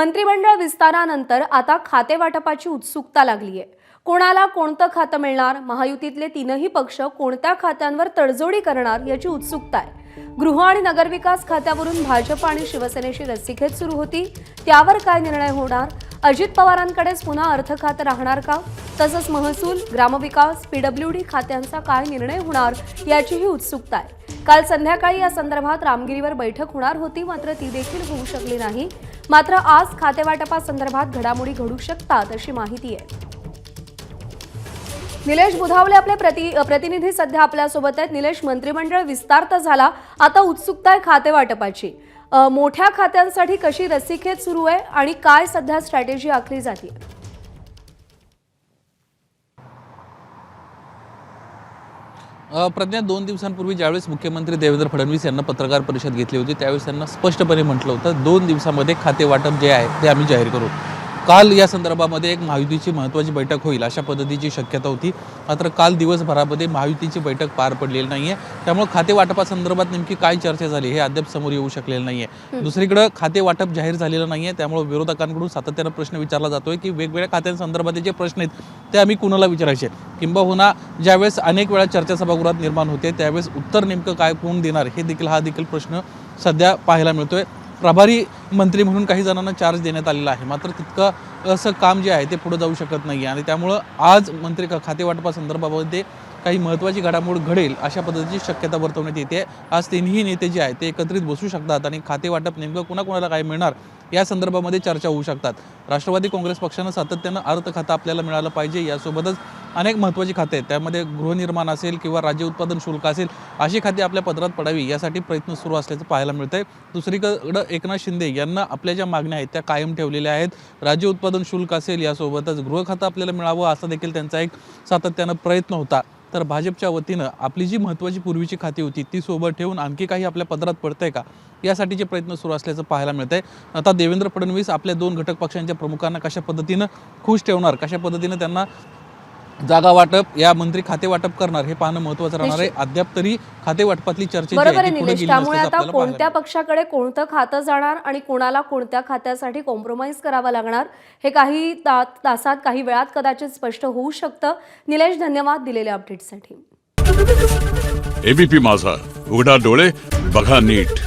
मंत्रिमंडळ विस्तारानंतर आता खाते वाटपाची उत्सुकता लागली आहे। कोणाला कोणतं खातं मिळणार, महायुतीतले तीनही पक्ष कोणत्या खात्यांवर तडजोडी करणार याची उत्सुकता आहे। गृह आणि नगरविकास खात्यावरून भाजप आणि शिवसेनेची रस्सीखेच सुरू होती, त्यावर काय निर्णय होणार? अजित पवारांकडेच पुन्हा अर्थ खातं राहणार का? तसंच महसूल, ग्रामविकास, पीडब्ल्यूडी खात्यांचा काय निर्णय होणार याचीही उत्सुकता आहे। काल संध्याकाळी या संदर्भात रामगिरीवर बैठक होणार होती, मात्र ती देखील होऊ शकली नाही। मात्र आज खातेवाटपासंदर्भात घडामोडी घडू शकतात अशी माहिती आहे। निलेश बुधावले आपले प्रतिनिधी सध्या आपल्या सोबत आहेत। निलेश, मंत्रिमंडळ विस्तार तर झाला, आता उत्सुकता आहे खातेवाटपाची। मोठ्या खात्यांसाठी कशी रस्सीखेच सुरू आहे आणि काय सध्या स्ट्रॅटेजी आखली जाते? प्रज्ञा, 2 दिवसांपूर्वी ज्यावेळेस मुख्यमंत्री देवेंद्र फडणवीस यांना पत्रकार परिषद घेतली होती त्यावेळेस त्यांना स्पष्टपणे म्हटलं होतं 2 दिवसामध्ये खाते वाटप जे आहे ते आम्ही जाहीर करू। काल या संदर्भामध्ये एक महायुतीची महत्त्वाची बैठक होईल अशा पद्धतीची शक्यता होती, मात्र काल दिवसभरामध्ये महायुतीची बैठक पार पडलेली नाहीये। त्यामुळे खाते वाटपासंदर्भात नेमकी काय चर्चा झाली हे अद्याप समोर येऊ शकलेलं नाहीये। दुसरीकडे खाते वाटप जाहीर झालेलं नाहीये, त्यामुळे विरोधकांकडून सातत्यानं प्रश्न विचारला जातोय की वेगवेगळ्या खात्यांसंदर्भात जे प्रश्न आहेत ते आम्ही कुणाला विचारायचे, किंबहुना ज्यावेळेस अनेक वेळा चर्चा सभागृहात निर्माण होते त्यावेळेस उत्तर नेमकं काय कोण देणार हे देखील हा प्रश्न सध्या पाहायला मिळतोय। प्रभारी मंत्री म्हणून काही जणांना चार्ज देण्यात आलेला आहे, मात्र तितकं असं काम जे आहे ते पुढे जाऊ शकत नाही आणि त्यामुळं आज मंत्री खाते वाटपासंदर्भामध्ये काही महत्त्वाची घडामोड घडेल अशा पद्धतीची शक्यता वर्तवण्यात येते। आज तिन्ही नेते जे आहेत ते एकत्रित बसू शकतात आणि खाते वाटप नेमकं कोणाकोणाला काय मिळणार या संदर्भामध्ये चर्चा होऊ शकतात। राष्ट्रवादी काँग्रेस पक्षानं सातत्यानं अर्थ खातं आपल्याला मिळालं पाहिजे, यासोबतच अनेक महत्त्वाची खाते आहेत, त्यामध्ये गृहनिर्माण असेल किंवा राज्य उत्पादन शुल्क असेल अशी खाती आपल्या पदरात पडावी यासाठी प्रयत्न सुरू असल्याचं पाहायला मिळतंय। दुसरीकडं एकनाथ शिंदे यांना आपल्या ज्या मागण्या आहेत त्या कायम ठेवलेल्या आहेत। राज्य उत्पादन शुल्क असेल, यासोबतच गृह खातं आपल्याला मिळावं असा देखील त्यांचा एक सातत्यानं प्रयत्न होता। तर भाजपच्या वतीनं आपली जी महत्त्वाची पूर्वीची खाती होती ती सोबत ठेवून आणखी काही आपल्या पदरात पडतंय का यासाठीचे प्रयत्न सुरू असल्याचं पाहायला मिळतंय। आता देवेंद्र फडणवीस आपल्या 2 घटक पक्षांच्या प्रमुखांना कशा पद्धतीनं खुश ठेवणार, कशा पद्धतीनं त्यांना जागा वाटप या मंत्री खाते वाटप करणार हे पाहणं महत्त्वाचं राहणार आहे। अद्याप तरी खाते वाटपातली चर्चा बरोबर आहे निलेश, त्यामुळे आता कोणत्या पक्षाकडे कोणतं खातं जाणार आणि कोणाला कोणत्या खात्यासाठी कॉम्प्रोमाइज करावं लागणार हे काही तासात काही वेळात कदाचित स्पष्ट होऊ शकतं। निलेश, धन्यवाद दिलेल्या अपडेटसाठी। एबीपी माझा, उघडा डोळे बघा नीट।